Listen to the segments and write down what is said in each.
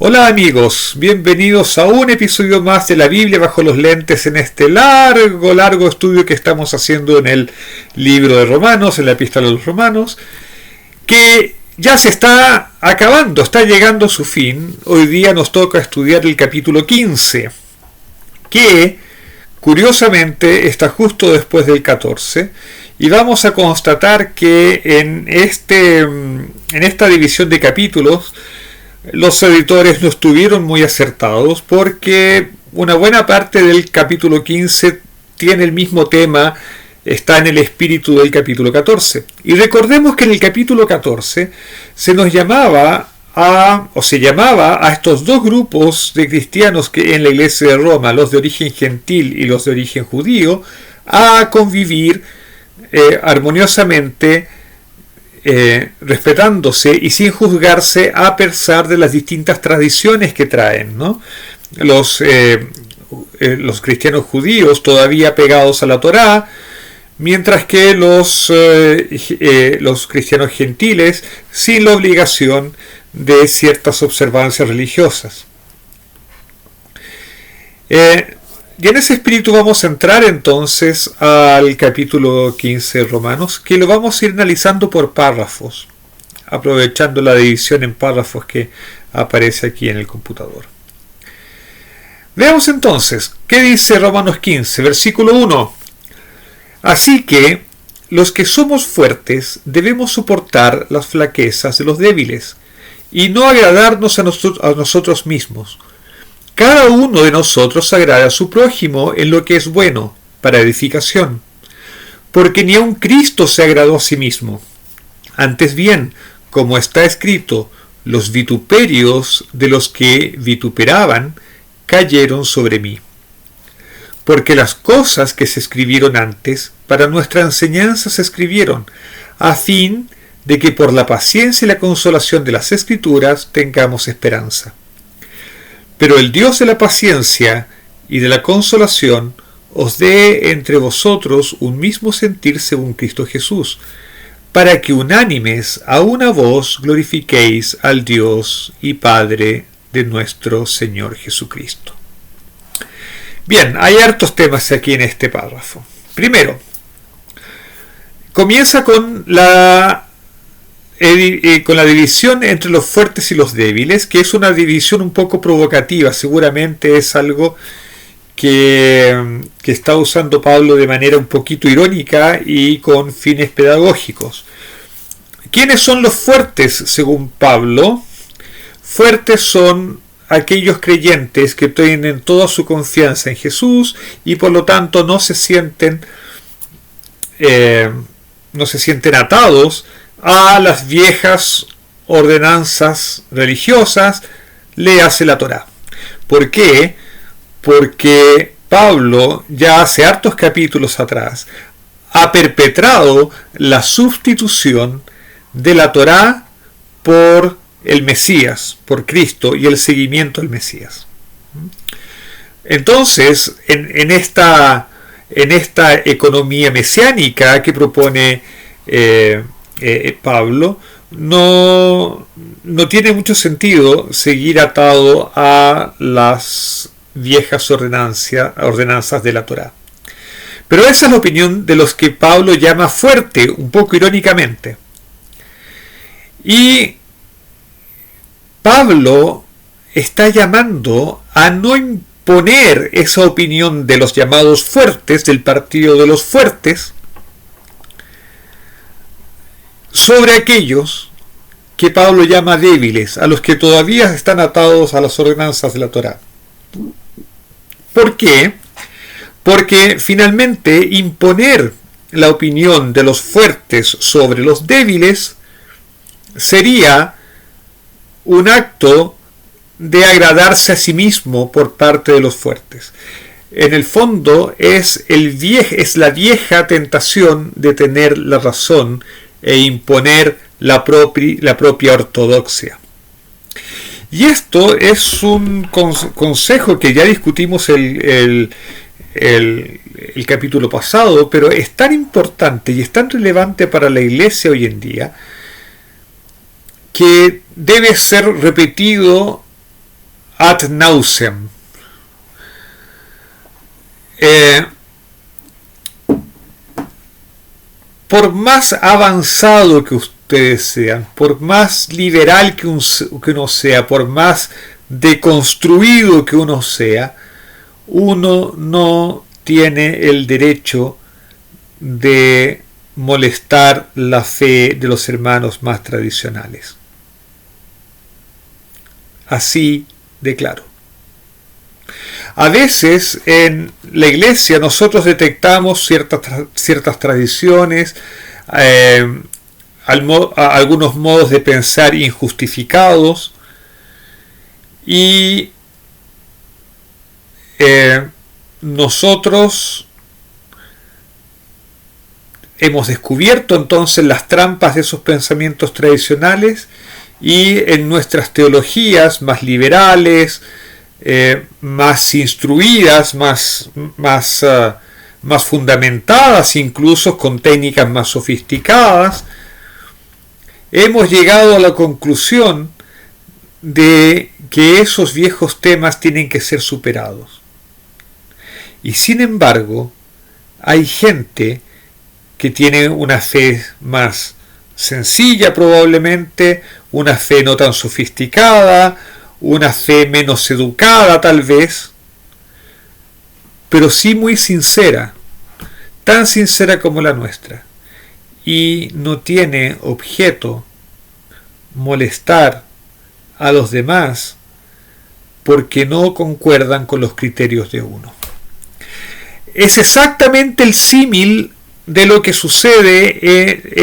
Hola amigos, bienvenidos a un episodio más de la Biblia bajo los lentes en este largo estudio que estamos haciendo en el libro de Romanos, en la epístola de los Romanos, que ya se está acabando, está llegando a su fin. Hoy día nos toca estudiar el capítulo 15, que curiosamente está justo después del 14, y vamos a constatar que en esta división de capítulos los editores no estuvieron muy acertados, porque una buena parte del capítulo 15 tiene el mismo tema, está en el espíritu del capítulo 14. Y recordemos que en el capítulo 14 se llamaba a estos dos grupos de cristianos que en la iglesia de Roma, los de origen gentil y los de origen judío, a convivir armoniosamente, respetándose y sin juzgarse a pesar de las distintas tradiciones que traen, ¿no? Los cristianos judíos todavía pegados a la Torá, mientras que los cristianos gentiles sin la obligación de ciertas observancias religiosas. Y en ese espíritu vamos a entrar entonces al capítulo 15 de Romanos, que lo vamos a ir analizando por párrafos, aprovechando la división en párrafos que aparece aquí en el computador. Veamos entonces, ¿qué dice Romanos 15, versículo 1? Así que los que somos fuertes debemos soportar las flaquezas de los débiles y no agradarnos a nosotros mismos. Cada uno de nosotros agrada a su prójimo en lo que es bueno, para edificación. Porque ni aun Cristo se agradó a sí mismo. Antes bien, como está escrito, los vituperios de los que vituperaban cayeron sobre mí. Porque las cosas que se escribieron antes, para nuestra enseñanza se escribieron, a fin de que por la paciencia y la consolación de las Escrituras tengamos esperanza. Pero el Dios de la paciencia y de la consolación os dé entre vosotros un mismo sentir según Cristo Jesús, para que unánimes a una voz glorifiquéis al Dios y Padre de nuestro Señor Jesucristo. Bien, hay hartos temas aquí en este párrafo. Primero, comienza con la división entre los fuertes y los débiles, que es una división un poco provocativa. Seguramente es algo que está usando Pablo de manera un poquito irónica y con fines pedagógicos. ¿Quiénes son los fuertes según Pablo? Fuertes son aquellos creyentes que tienen toda su confianza en Jesús y por lo tanto no se sienten atados a las viejas ordenanzas religiosas, léase la Torá. ¿Por qué? Porque Pablo ya hace hartos capítulos atrás ha perpetrado la sustitución de la Torá por el Mesías, por Cristo y el seguimiento del Mesías. Entonces, en esta economía mesiánica que propone Pablo, no tiene mucho sentido seguir atado a las viejas ordenanzas de la Torá. Pero esa es la opinión de los que Pablo llama fuerte, un poco irónicamente. Y Pablo está llamando a no imponer esa opinión de los llamados fuertes, del partido de los fuertes, sobre aquellos que Pablo llama débiles, a los que todavía están atados a las ordenanzas de la Torá. ¿Por qué? Porque finalmente imponer la opinión de los fuertes sobre los débiles sería un acto de agradarse a sí mismo por parte de los fuertes. En el fondo es la vieja tentación de tener la razón e imponer la propia ortodoxia. Y esto es un consejo que ya discutimos el capítulo pasado, pero es tan importante y es tan relevante para la iglesia hoy en día que debe ser repetido ad nauseam. Por más avanzado que ustedes sean, por más liberal que uno sea, por más deconstruido que uno sea, uno no tiene el derecho de molestar la fe de los hermanos más tradicionales. Así de claro. A veces en la iglesia nosotros detectamos ciertas tradiciones, algunos modos de pensar injustificados, y nosotros hemos descubierto entonces las trampas de esos pensamientos tradicionales, y en nuestras teologías más liberales, más instruidas, más fundamentadas, incluso con técnicas más sofisticadas, hemos llegado a la conclusión de que esos viejos temas tienen que ser superados. Y sin embargo, hay gente que tiene una fe más sencilla probablemente, una fe no tan sofisticada, una fe menos educada tal vez, pero sí muy sincera, tan sincera como la nuestra, y no tiene objeto molestar a los demás porque no concuerdan con los criterios de uno. Es exactamente el símil de lo que sucede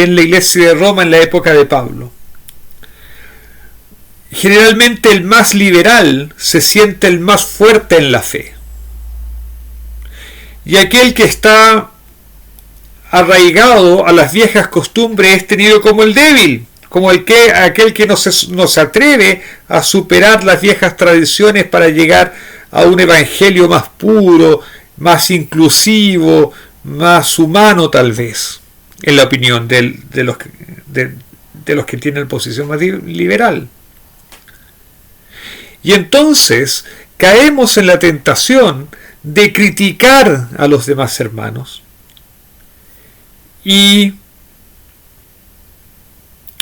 en la iglesia de Roma en la época de Pablo. Generalmente el más liberal se siente el más fuerte en la fe, y aquel que está arraigado a las viejas costumbres es tenido como el débil, como aquel que no se atreve a superar las viejas tradiciones para llegar a un evangelio más puro, más inclusivo, más humano tal vez, en la opinión de los que tienen posición más liberal. Y entonces caemos en la tentación de criticar a los demás hermanos y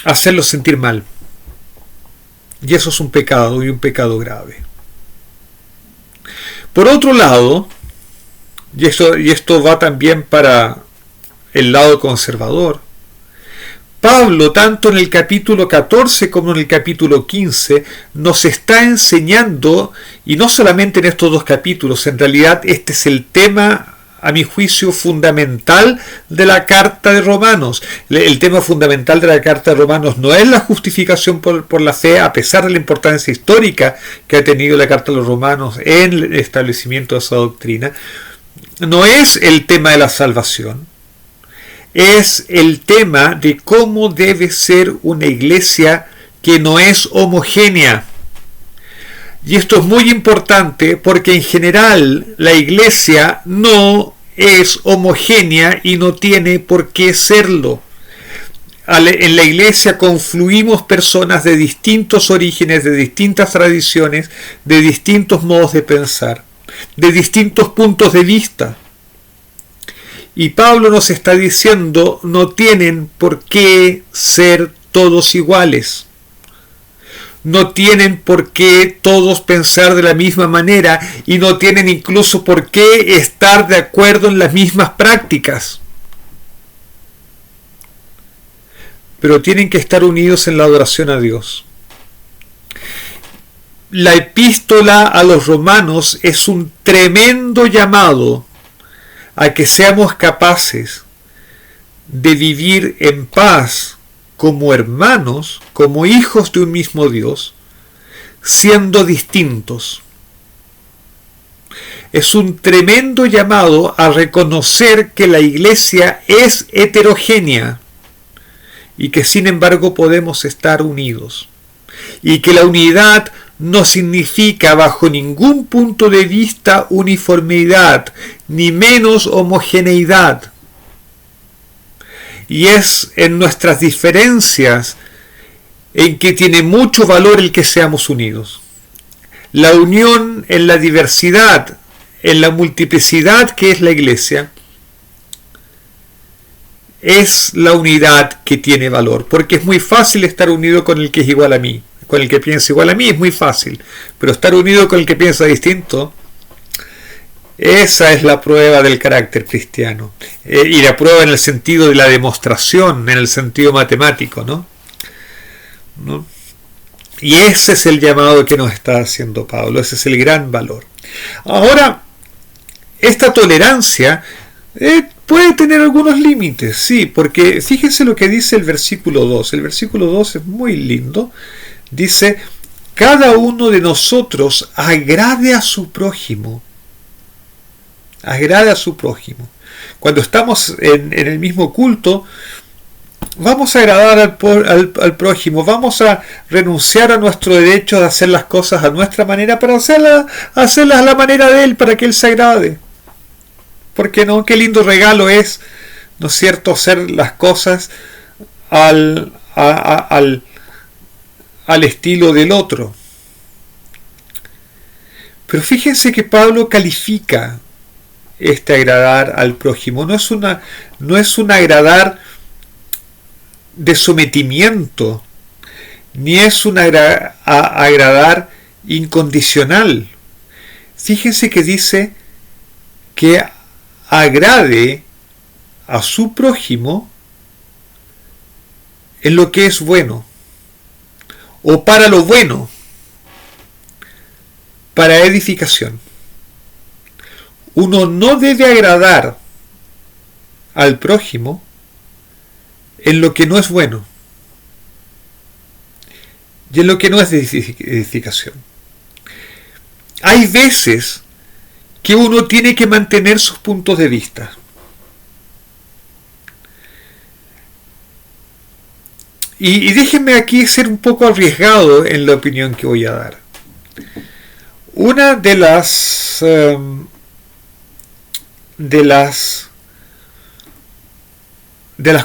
hacerlos sentir mal. Y eso es un pecado, y un pecado grave. Por otro lado, y esto va también para el lado conservador, Pablo, tanto en el capítulo 14 como en el capítulo 15, nos está enseñando, y no solamente en estos dos capítulos, en realidad este es el tema, a mi juicio, fundamental de la carta de Romanos. El tema fundamental de la carta de Romanos no es la justificación por la fe, a pesar de la importancia histórica que ha tenido la carta de los Romanos en el establecimiento de esa doctrina. No es el tema de la salvación. Es el tema de cómo debe ser una iglesia que no es homogénea. Y esto es muy importante porque en general la iglesia no es homogénea y no tiene por qué serlo. En la iglesia confluimos personas de distintos orígenes, de distintas tradiciones, de distintos modos de pensar, de distintos puntos de vista. Y Pablo nos está diciendo, no tienen por qué ser todos iguales. No tienen por qué todos pensar de la misma manera, y no tienen incluso por qué estar de acuerdo en las mismas prácticas. Pero tienen que estar unidos en la adoración a Dios. La epístola a los romanos es un tremendo llamado a que seamos capaces de vivir en paz como hermanos, como hijos de un mismo Dios, siendo distintos. Es un tremendo llamado a reconocer que la iglesia es heterogénea y que sin embargo podemos estar unidos, y que la unidad no significa bajo ningún punto de vista uniformidad, ni menos homogeneidad. Y es en nuestras diferencias en que tiene mucho valor el que seamos unidos. la unión en la diversidad, en la multiplicidad que es la iglesia, es la unidad que tiene valor, porque es muy fácil estar unido con el que es igual a mí, con el que piensa igual a mí es muy fácil, pero estar unido con el que piensa distinto, esa es la prueba del carácter cristiano, y la prueba en el sentido de la demostración, en el sentido matemático, ¿no? Y ese es el llamado que nos está haciendo Pablo, ese es el gran valor. Ahora, esta tolerancia puede tener algunos límites, sí, porque fíjense lo que dice el versículo 2. El versículo 2 es muy lindo. Dice, cada uno de nosotros agrade a su prójimo. Agrade a su prójimo. Cuando estamos en el mismo culto, vamos a agradar al prójimo, vamos a renunciar a nuestro derecho de hacer las cosas a nuestra manera para hacerlas a la manera de él, para que él se agrade. Porque no, qué lindo regalo es, ¿no es cierto?, hacer las cosas al estilo del otro. Pero fíjense que Pablo califica este agradar al prójimo. No es un agradar de sometimiento, ni es un agradar incondicional. Fíjense que dice que agrade a su prójimo en lo que es bueno, o para lo bueno, para edificación. Uno no debe agradar al prójimo en lo que no es bueno y en lo que no es de edificación. Hay veces que uno tiene que mantener sus puntos de vista. Y déjenme aquí ser un poco arriesgado en la opinión que voy a dar. Una de las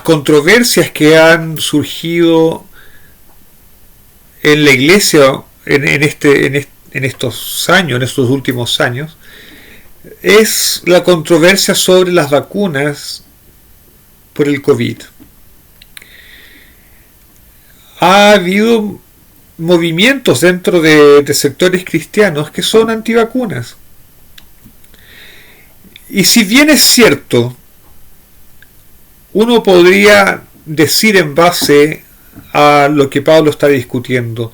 controversias que han surgido en la iglesia en estos años, en estos últimos años, es la controversia sobre las vacunas por el COVID. Ha habido movimientos dentro de sectores cristianos que son antivacunas. Y si bien es cierto, uno podría decir en base a lo que Pablo está discutiendo,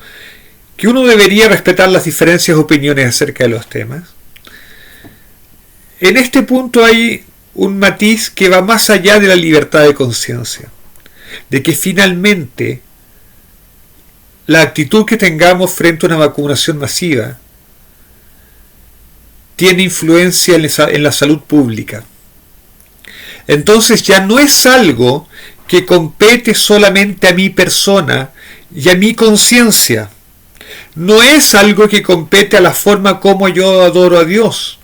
que uno debería respetar las diferencias de opiniones acerca de los temas, en este punto hay un matiz que va más allá de la libertad de conciencia, de que finalmente la actitud que tengamos frente a una vacunación masiva tiene influencia en la salud pública. Entonces ya no es algo que compete solamente a mi persona y a mi conciencia. No es algo que compete a la forma como yo adoro a Dios.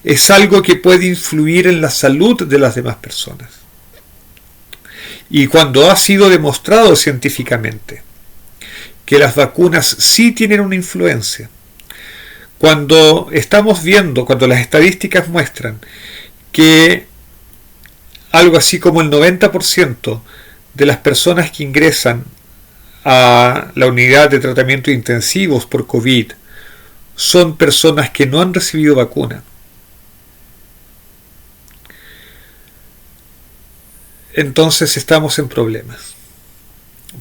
Es algo que puede influir en la salud de las demás personas. Y cuando ha sido demostrado científicamente que las vacunas sí tienen una influencia, cuando estamos viendo, cuando las estadísticas muestran que algo así como el 90% de las personas que ingresan a la unidad de tratamiento intensivos por COVID son personas que no han recibido vacuna, entonces estamos en problemas.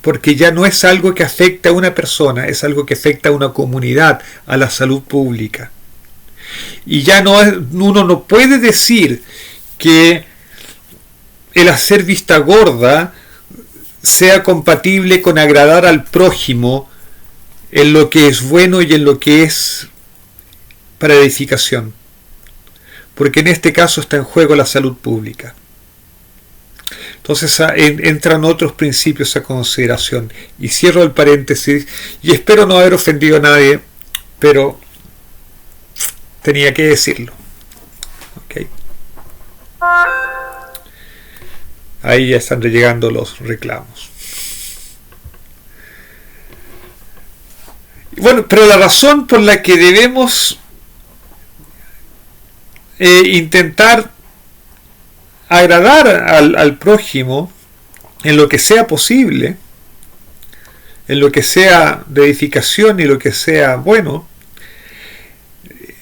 Porque ya no es algo que afecta a una persona, es algo que afecta a una comunidad, a la salud pública. Y ya uno no puede decir que el hacer vista gorda sea compatible con agradar al prójimo en lo que es bueno y en lo que es para edificación. Porque en este caso está en juego la salud pública. Entonces entran otros principios a consideración. Y cierro el paréntesis, y espero no haber ofendido a nadie, pero tenía que decirlo. ¿Okay? Ahí ya están llegando los reclamos. Bueno, pero la razón por la que debemos intentar agradar al prójimo en lo que sea posible, en lo que sea de edificación y lo que sea bueno,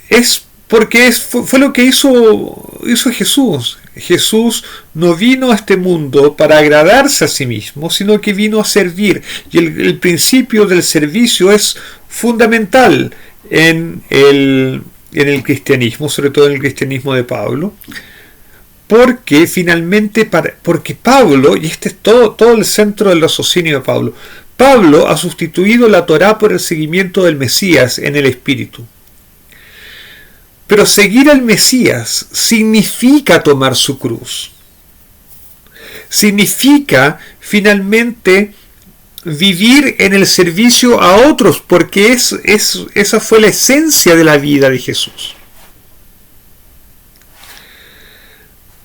es porque fue lo que hizo Jesús. Jesús no vino a este mundo para agradarse a sí mismo, sino que vino a servir. Y el principio del servicio es fundamental en el cristianismo, sobre todo en el cristianismo de Pablo, porque finalmente, porque Pablo, y este es todo el centro del raciocinio de Pablo, Pablo ha sustituido la Torá por el seguimiento del Mesías en el Espíritu. Pero seguir al Mesías significa tomar su cruz. Significa finalmente vivir en el servicio a otros, porque esa fue la esencia de la vida de Jesús.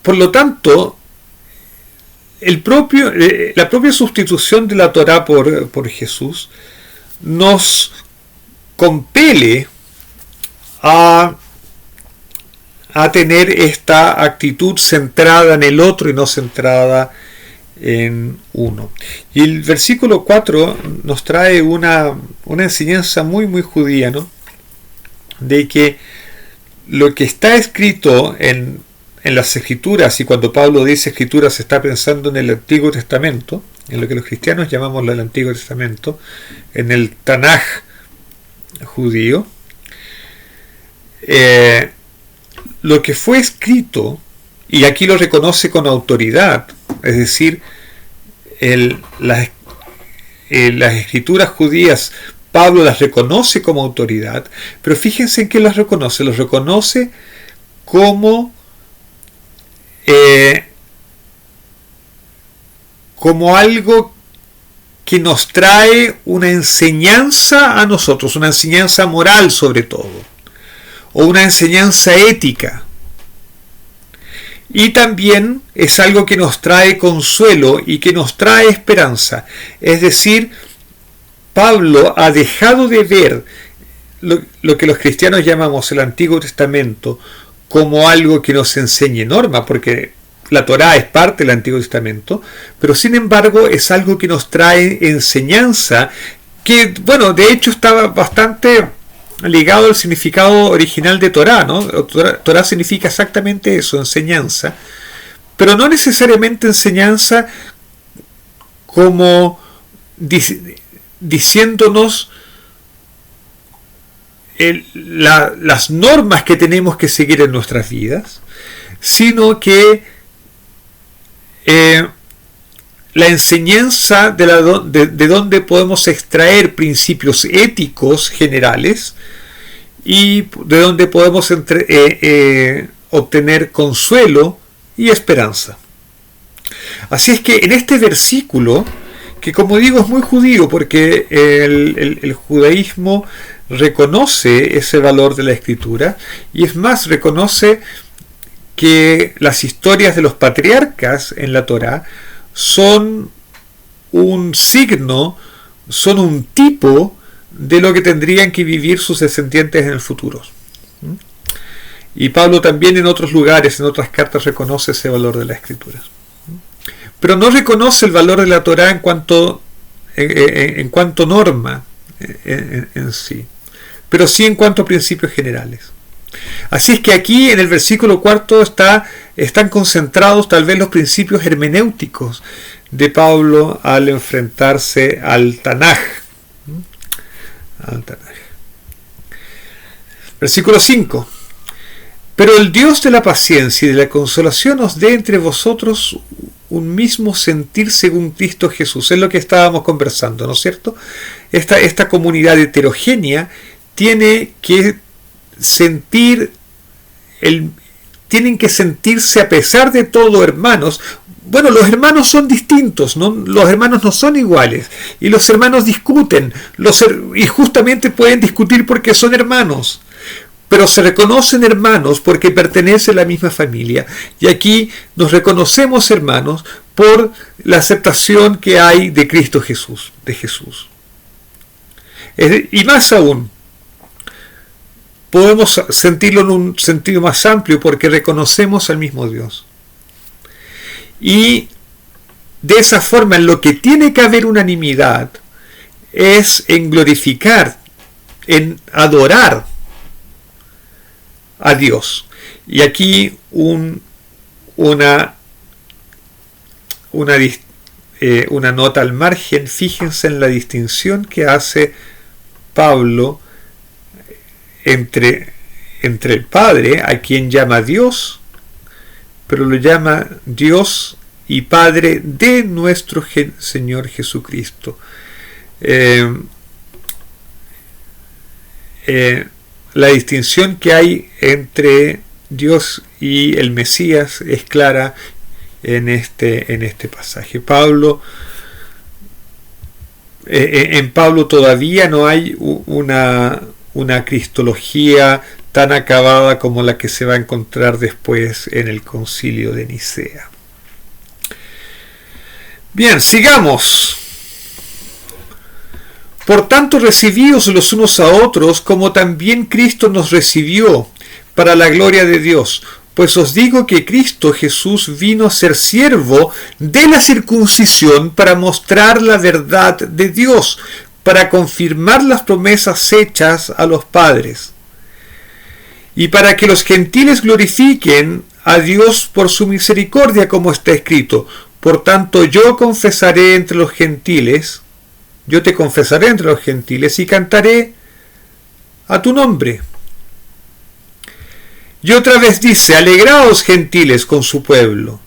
Por lo tanto, la propia sustitución de la Torá por Jesús nos compele a tener esta actitud centrada en el otro y no centrada en uno. Y el versículo 4 nos trae una enseñanza muy muy judía, ¿no? De que lo que está escrito en las Escrituras, y cuando Pablo dice Escrituras se está pensando en el Antiguo Testamento, en lo que los cristianos llamamos el Antiguo Testamento, en el Tanaj judío, lo que fue escrito, y aquí lo reconoce con autoridad, es decir, las escrituras judías, Pablo las reconoce como autoridad, pero fíjense en qué las reconoce. Los reconoce como algo que nos trae una enseñanza a nosotros, una enseñanza moral sobre todo, o una enseñanza ética. Y también es algo que nos trae consuelo y que nos trae esperanza. Es decir, Pablo ha dejado de ver lo que los cristianos llamamos el Antiguo Testamento como algo que nos enseñe norma, porque la Torá es parte del Antiguo Testamento, pero sin embargo es algo que nos trae enseñanza, que, bueno, de hecho estaba bastante ligado al significado original de Torá, ¿no? Torá significa exactamente eso, enseñanza, pero no necesariamente enseñanza como diciéndonos las normas que tenemos que seguir en nuestras vidas, sino que la enseñanza de donde podemos extraer principios éticos generales y de donde podemos obtener consuelo y esperanza. Así es que en este versículo, que como digo es muy judío porque el judaísmo reconoce ese valor de la escritura, y es más, reconoce que las historias de los patriarcas en la Torá son un signo, son un tipo de lo que tendrían que vivir sus descendientes en el futuro. Y Pablo también en otros lugares, en otras cartas, reconoce ese valor de la escritura. Pero no reconoce el valor de la Torá en cuanto norma en sí, pero sí en cuanto a principios generales. Así es que aquí en el versículo 4 están concentrados tal vez los principios hermenéuticos de Pablo al enfrentarse al Tanaj. Versículo 5. Pero el Dios de la paciencia y de la consolación os dé entre vosotros un mismo sentir según Cristo Jesús. Es lo que estábamos conversando, ¿no es cierto? Esta comunidad heterogénea tiene que tienen que sentirse a pesar de todo hermanos. Bueno, los hermanos son distintos, ¿no? Los hermanos no son iguales, y los hermanos discuten, y justamente pueden discutir porque son hermanos, pero se reconocen hermanos porque pertenecen a la misma familia, y aquí nos reconocemos hermanos por la aceptación que hay de Cristo Jesús, de Jesús. Y más aún, podemos sentirlo en un sentido más amplio porque reconocemos al mismo Dios. Y de esa forma, en lo que tiene que haber unanimidad es en glorificar, en adorar a Dios. Y aquí una nota al margen. Fíjense en la distinción que hace Pablo entre el Padre, a quien llama Dios, pero lo llama Dios y Padre de nuestro Señor Jesucristo. La distinción que hay entre Dios y el Mesías es clara en este pasaje. En Pablo todavía no hay una cristología tan acabada como la que se va a encontrar después en el Concilio de Nicea. Bien, sigamos. Por tanto, recibíos los unos a otros, como también Cristo nos recibió, para la gloria de Dios. Pues os digo que Cristo Jesús vino a ser siervo de la circuncisión para mostrar la verdad de Dios, para confirmar las promesas hechas a los padres, y para que los gentiles glorifiquen a Dios por su misericordia, como está escrito. Por tanto, yo te confesaré entre los gentiles, y cantaré a tu nombre. Y otra vez dice, alegraos gentiles con su pueblo.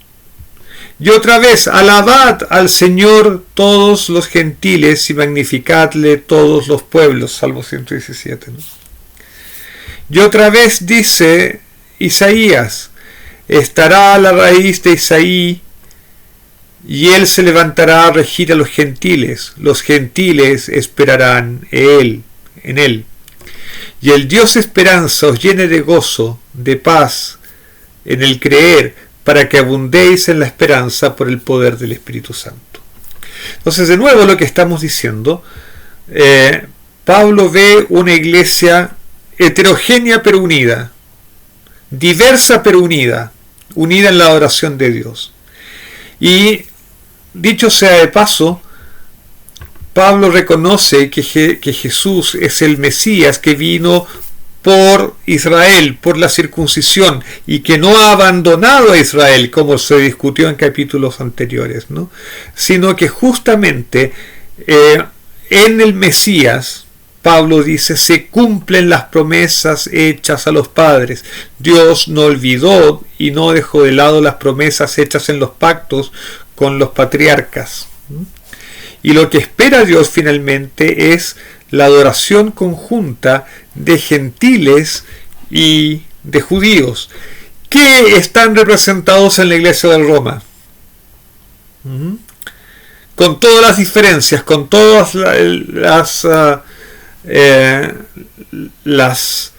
Y otra vez, alabad al Señor todos los gentiles y magnificadle todos los pueblos. Salmo 117. ¿no? Y otra vez dice Isaías, estará a la raíz de Isaí, y él se levantará a regir a los gentiles esperarán en él. Y el Dios esperanza os llene de gozo, de paz, en el creer, para que abundéis en la esperanza por el poder del Espíritu Santo. Entonces, de nuevo lo que estamos diciendo, Pablo ve una iglesia heterogénea pero unida, diversa pero unida en la adoración de Dios. Y dicho sea de paso, Pablo reconoce que Jesús es el Mesías que vino por Israel, por la circuncisión, y que no ha abandonado a Israel, como se discutió en capítulos anteriores, ¿no? Sino que justamente en el Mesías, Pablo dice, se cumplen las promesas hechas a los padres. Dios no olvidó y no dejó de lado las promesas hechas en los pactos con los patriarcas. Y lo que espera Dios finalmente es la adoración conjunta de gentiles y de judíos, que están representados en la iglesia de Roma. Con todas las diferencias, con todas las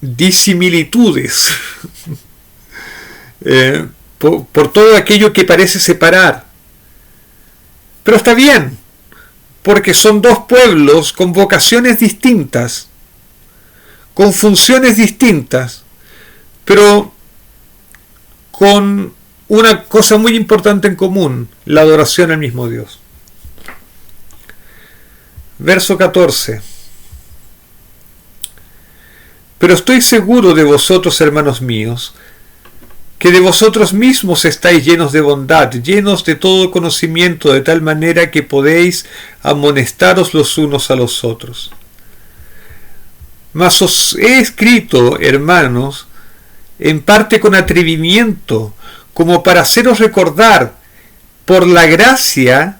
disimilitudes, por todo aquello que parece separar. Pero está bien, porque son dos pueblos con vocaciones distintas, con funciones distintas, pero con una cosa muy importante en común, la adoración al mismo Dios. Verso 14. Pero estoy seguro de vosotros, hermanos míos, que de vosotros mismos estáis llenos de bondad, llenos de todo conocimiento, de tal manera que podéis amonestaros los unos a los otros. Mas os he escrito, hermanos, en parte con atrevimiento, como para haceros recordar, por la gracia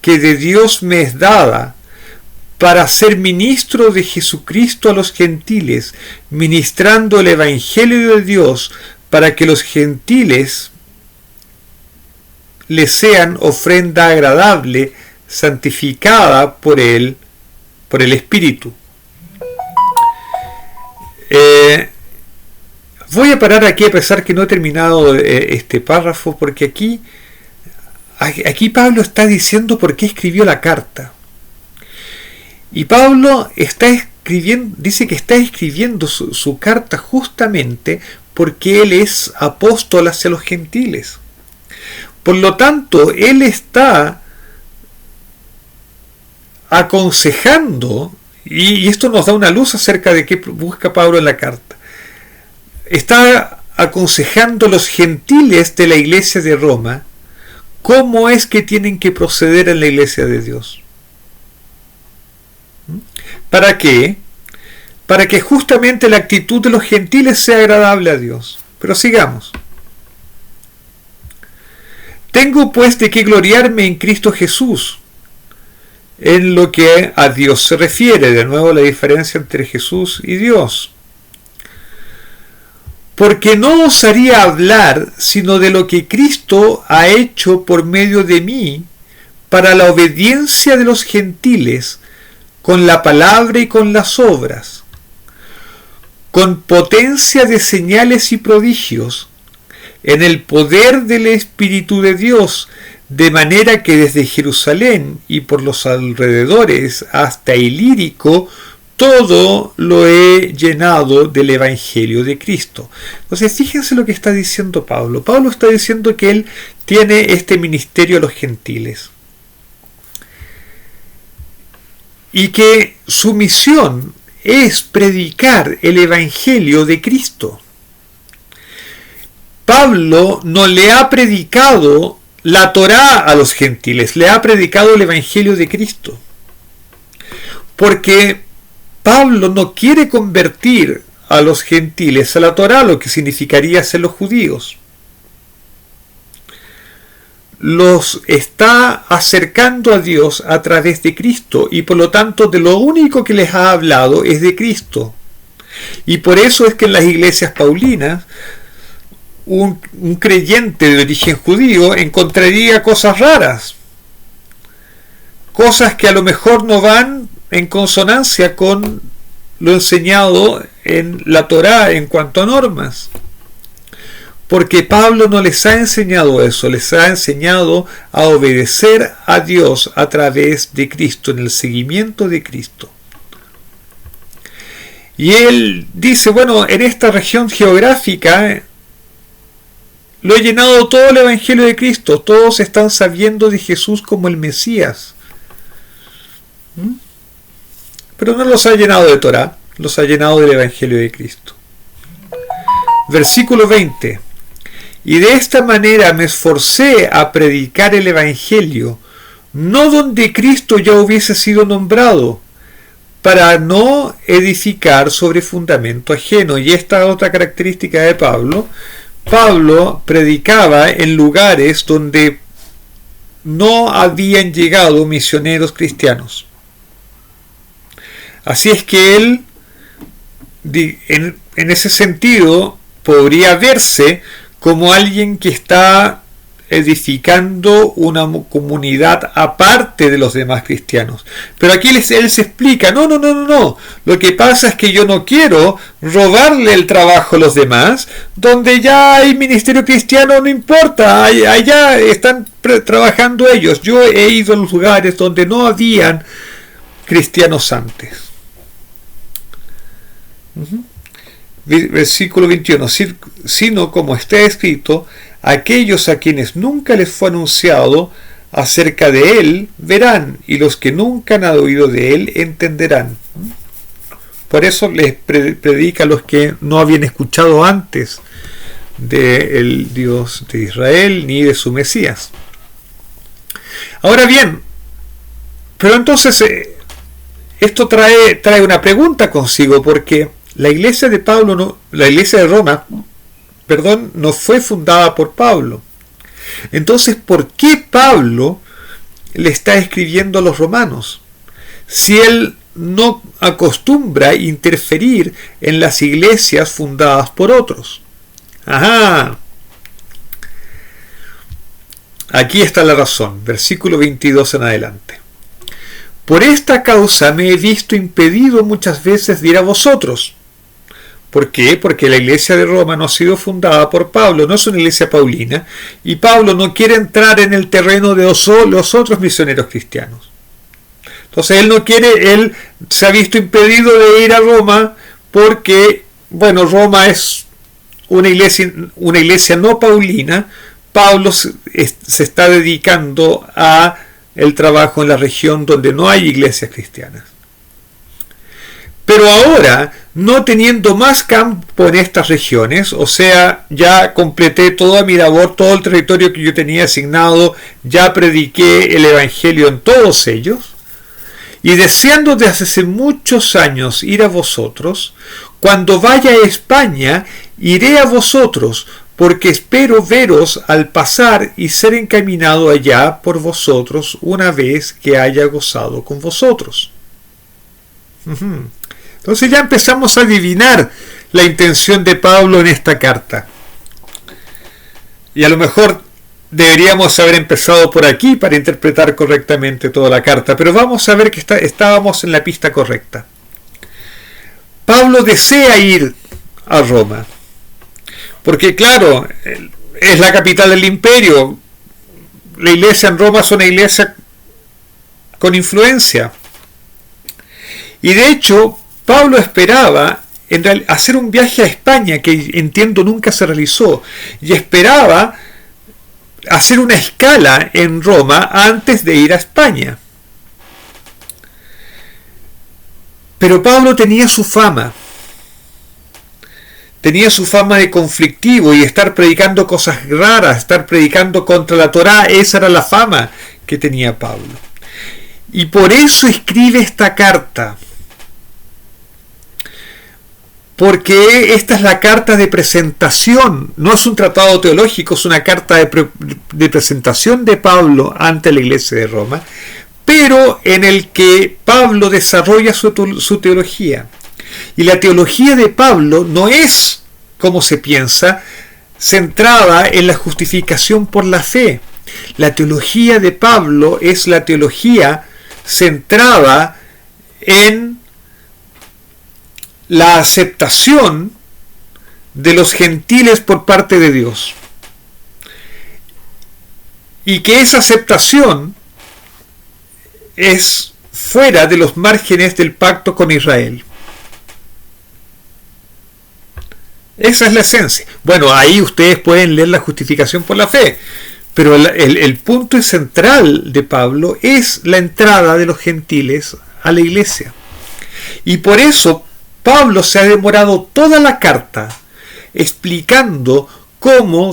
que de Dios me es dada, para ser ministro de Jesucristo a los gentiles, ministrando el Evangelio de Dios, para que los gentiles les sean ofrenda agradable, santificada por el Espíritu. Voy a parar aquí a pesar que no he terminado este párrafo, porque aquí Pablo está diciendo por qué escribió la carta. Y Pablo dice que está escribiendo su carta justamente porque él es apóstol hacia los gentiles. Por lo tanto, él está aconsejando, y esto nos da una luz acerca de qué busca Pablo en la carta. Está aconsejando a los gentiles de la iglesia de Roma cómo es que tienen que proceder en la iglesia de Dios. ¿Para qué? Para que justamente la actitud de los gentiles sea agradable a Dios. Pero sigamos. Tengo pues de qué gloriarme en Cristo Jesús, en lo que a Dios se refiere. De nuevo la diferencia entre Jesús y Dios. Porque no osaría hablar sino de lo que Cristo ha hecho por medio de mí para la obediencia de los gentiles, con la palabra y con las obras, con potencia de señales y prodigios, en el poder del Espíritu de Dios, de manera que desde Jerusalén y por los alrededores hasta Ilírico, todo lo he llenado del Evangelio de Cristo. Entonces, fíjense lo que está diciendo Pablo. Pablo está diciendo que él tiene este ministerio a los gentiles. Y que su misión es predicar el Evangelio de Cristo. Pablo no le ha predicado la Torá a los gentiles, le ha predicado el Evangelio de Cristo. Porque Pablo no quiere convertir a los gentiles a la Torá, lo que significaría ser los judíos. Los está acercando a Dios a través de Cristo, y por lo tanto de lo único que les ha hablado es de Cristo. Y por eso es que en las iglesias paulinas un creyente de origen judío encontraría cosas raras, cosas que a lo mejor no van en consonancia con lo enseñado en la Torá en cuanto a normas. Porque Pablo no les ha enseñado eso, les ha enseñado a obedecer a Dios a través de Cristo, en el seguimiento de Cristo. Y él dice, bueno, en esta región geográfica lo he llenado todo el Evangelio de Cristo, todos están sabiendo de Jesús como el Mesías. Pero no los ha llenado de Torá, los ha llenado del Evangelio de Cristo. Versículo 20. Y de esta manera me esforcé a predicar el Evangelio, no donde Cristo ya hubiese sido nombrado, para no edificar sobre fundamento ajeno. Y esta otra característica de Pablo. Pablo predicaba en lugares donde no habían llegado misioneros cristianos. Así es que él, en ese sentido, podría verse como alguien que está edificando una comunidad aparte de los demás cristianos. Pero aquí él se explica, no. Lo que pasa es que yo no quiero robarle el trabajo a los demás. Donde ya hay ministerio cristiano, no importa, allá están trabajando ellos. Yo he ido a los lugares donde no habían cristianos antes. Versículo 21, sino como está escrito, aquellos a quienes nunca les fue anunciado acerca de él verán, y los que nunca han oído de él entenderán. Por eso les predica a los que no habían escuchado antes del Dios de Israel ni de su Mesías. Ahora bien, pero entonces esto trae una pregunta consigo, porque la iglesia de Roma, no fue fundada por Pablo. Entonces, ¿por qué Pablo le está escribiendo a los romanos? Si él no acostumbra interferir en las iglesias fundadas por otros. Aquí está la razón, versículo 22 en adelante. Por esta causa me he visto impedido muchas veces de ir a vosotros. ¿Por qué? Porque la iglesia de Roma no ha sido fundada por Pablo, no es una iglesia paulina, y Pablo no quiere entrar en el terreno de los otros misioneros cristianos. Entonces él se ha visto impedido de ir a Roma porque, bueno, Roma es una iglesia no paulina. Pablo se está dedicando a el trabajo en la región donde no hay iglesias cristianas. Pero ahora, no teniendo más campo en estas regiones, o sea, ya completé toda mi labor, todo el territorio que yo tenía asignado, ya prediqué el evangelio en todos ellos, y deseando desde hace muchos años ir a vosotros, cuando vaya a España, iré a vosotros, porque espero veros al pasar y ser encaminado allá por vosotros una vez que haya gozado con vosotros. Entonces ya empezamos a adivinar la intención de Pablo en esta carta. Y a lo mejor deberíamos haber empezado por aquí para interpretar correctamente toda la carta, pero vamos a ver que estábamos en la pista correcta. Pablo desea ir a Roma, porque claro, es la capital del imperio. La iglesia en Roma es una iglesia con influencia. Y de hecho, Pablo esperaba hacer un viaje a España, que entiendo nunca se realizó, y esperaba hacer una escala en Roma antes de ir a España. Pero Pablo tenía su fama de conflictivo y estar predicando cosas raras, estar predicando contra la Torá. Esa era la fama que tenía Pablo. Y por eso escribe esta carta. Porque esta es la carta de presentación, no es un tratado teológico, es una carta de presentación de Pablo ante la iglesia de Roma, pero en el que Pablo desarrolla su teología. Y la teología de Pablo no es, como se piensa, centrada en la justificación por la fe. La teología de Pablo es la teología centrada en la aceptación de los gentiles por parte de Dios. Y que esa aceptación es fuera de los márgenes del pacto con Israel. Esa es la esencia. Bueno, ahí ustedes pueden leer la justificación por la fe, pero el punto central de Pablo es la entrada de los gentiles a la iglesia. Y por eso Pablo se ha demorado toda la carta explicando cómo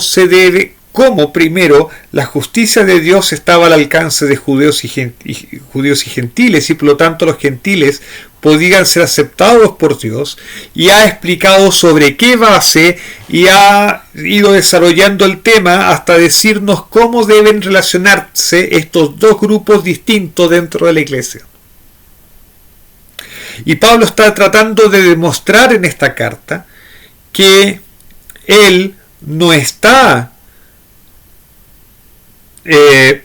primero la justicia de Dios estaba al alcance de judíos y gentiles, y por lo tanto los gentiles podían ser aceptados por Dios, y ha explicado sobre qué base y ha ido desarrollando el tema hasta decirnos cómo deben relacionarse estos dos grupos distintos dentro de la iglesia. Y Pablo está tratando de demostrar en esta carta que él no está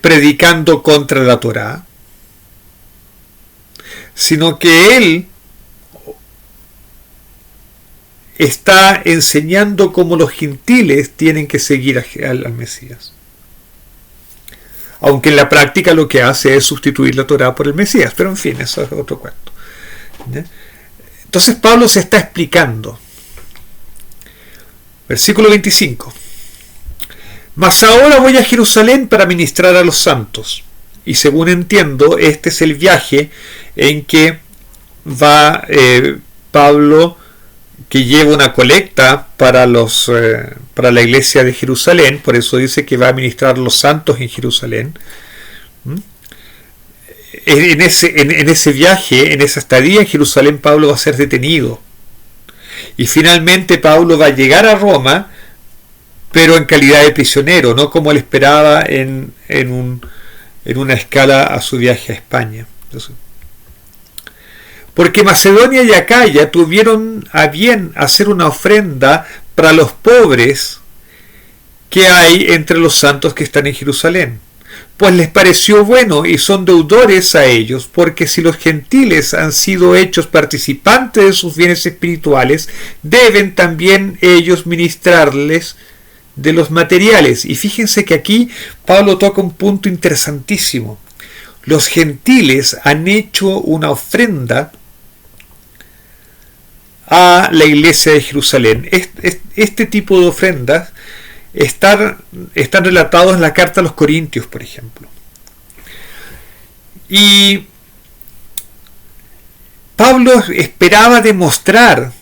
predicando contra la Torá, sino que él está enseñando cómo los gentiles tienen que seguir al Mesías. Aunque en la práctica lo que hace es sustituir la Torá por el Mesías, pero en fin, eso es otro cuento. Entonces Pablo se está explicando. Versículo 25. Mas ahora voy a Jerusalén para ministrar a los santos. Y según entiendo, este es el viaje en que va Pablo, que lleva una colecta para la iglesia de Jerusalén. Por eso dice que va a ministrar a los santos en Jerusalén. En ese viaje, en esa estadía en Jerusalén, Pablo va a ser detenido. Y finalmente Pablo va a llegar a Roma, pero en calidad de prisionero, no como él esperaba en una escala a su viaje a España. Entonces, porque Macedonia y Acaya tuvieron a bien hacer una ofrenda para los pobres que hay entre los santos que están en Jerusalén. Pues les pareció bueno y son deudores a ellos, porque si los gentiles han sido hechos participantes de sus bienes espirituales, deben también ellos ministrarles de los materiales. Y fíjense que aquí Pablo toca un punto interesantísimo. los gentiles han hecho una ofrenda a la iglesia de Jerusalén. Este tipo de ofrendas están relatados en la carta a los Corintios, por ejemplo. Y Pablo esperaba demostrar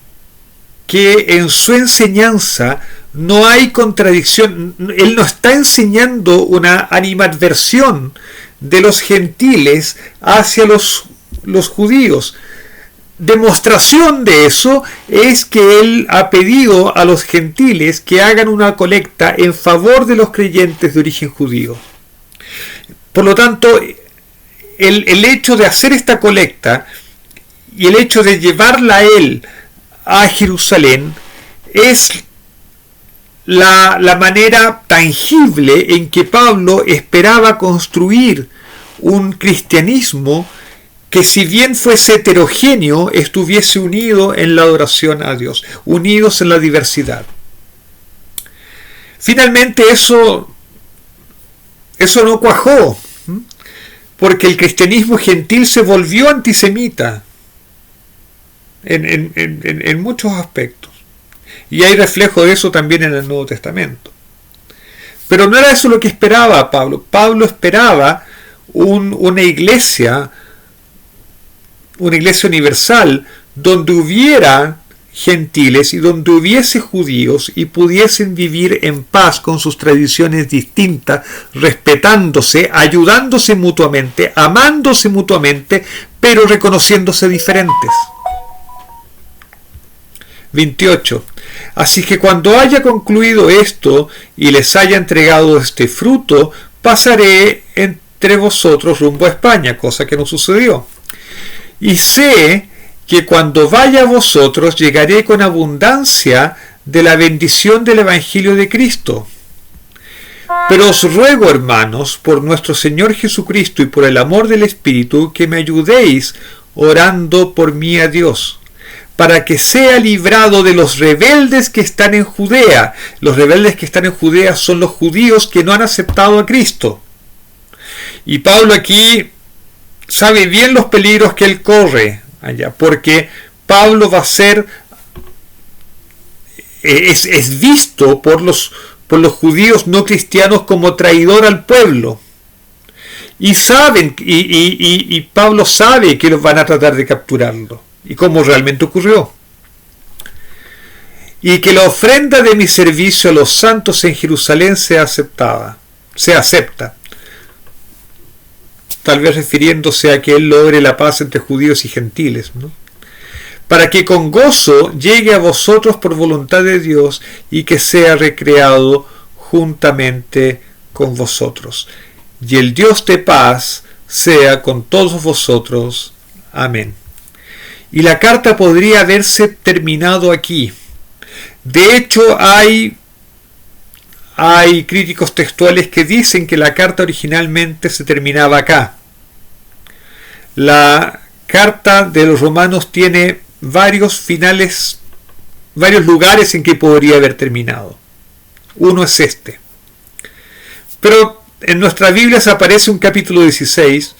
que en su enseñanza no hay contradicción. Él no está enseñando una animadversión de los gentiles hacia los judíos. Demostración de eso es que él ha pedido a los gentiles que hagan una colecta en favor de los creyentes de origen judío. Por lo tanto, el hecho de hacer esta colecta y el hecho de llevarla a él a Jerusalén es la manera tangible en que Pablo esperaba construir un cristianismo que, si bien fuese heterogéneo, estuviese unido en la adoración a Dios, unidos en la diversidad. Finalmente eso no cuajó, porque el cristianismo gentil se volvió antisemita en muchos aspectos. Y hay reflejo de eso también en el Nuevo Testamento. Pero no era eso lo que esperaba Pablo. Pablo esperaba una iglesia universal donde hubiera gentiles y donde hubiese judíos y pudiesen vivir en paz con sus tradiciones distintas, respetándose, ayudándose mutuamente, amándose mutuamente, pero reconociéndose diferentes. 28. Así que cuando haya concluido esto y les haya entregado este fruto, pasaré entre vosotros rumbo a España, cosa que no sucedió. Y sé que cuando vaya a vosotros llegaré con abundancia de la bendición del Evangelio de Cristo. Pero os ruego, hermanos, por nuestro Señor Jesucristo y por el amor del Espíritu, que me ayudéis orando por mí a Dios, para que sea librado de los rebeldes que están en Judea. Los rebeldes que están en Judea son los judíos que no han aceptado a Cristo. Y Pablo aquí sabe bien los peligros que él corre allá, porque Pablo va a ser es visto por los judíos no cristianos como traidor al pueblo. Y saben, y Pablo sabe que los van a tratar de capturarlo, y como realmente ocurrió. Y que la ofrenda de mi servicio a los santos en Jerusalén sea acepta, tal vez refiriéndose a que él logre la paz entre judíos y gentiles, ¿no? Para que con gozo llegue a vosotros por voluntad de Dios y que sea recreado juntamente con vosotros. Y el Dios de paz sea con todos vosotros. Amén. Y la carta podría haberse terminado aquí. De hecho, hay críticos textuales que dicen que la carta originalmente se terminaba acá. La carta de los Romanos tiene varios finales, varios lugares en que podría haber terminado. Uno es este. Pero en nuestras Biblias aparece un capítulo 16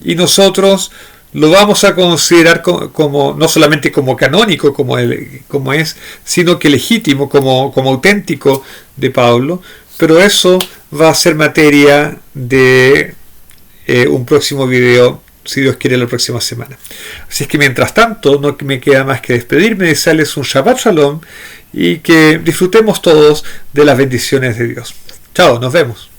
y nosotros lo vamos a considerar como no solamente como canónico, como es, sino que legítimo, como auténtico de Pablo. Pero eso va a ser materia de un próximo video, si Dios quiere, la próxima semana. Así es que mientras tanto no me queda más que despedirme, desearles un Shabbat Shalom y que disfrutemos todos de las bendiciones de Dios. Chao, nos vemos.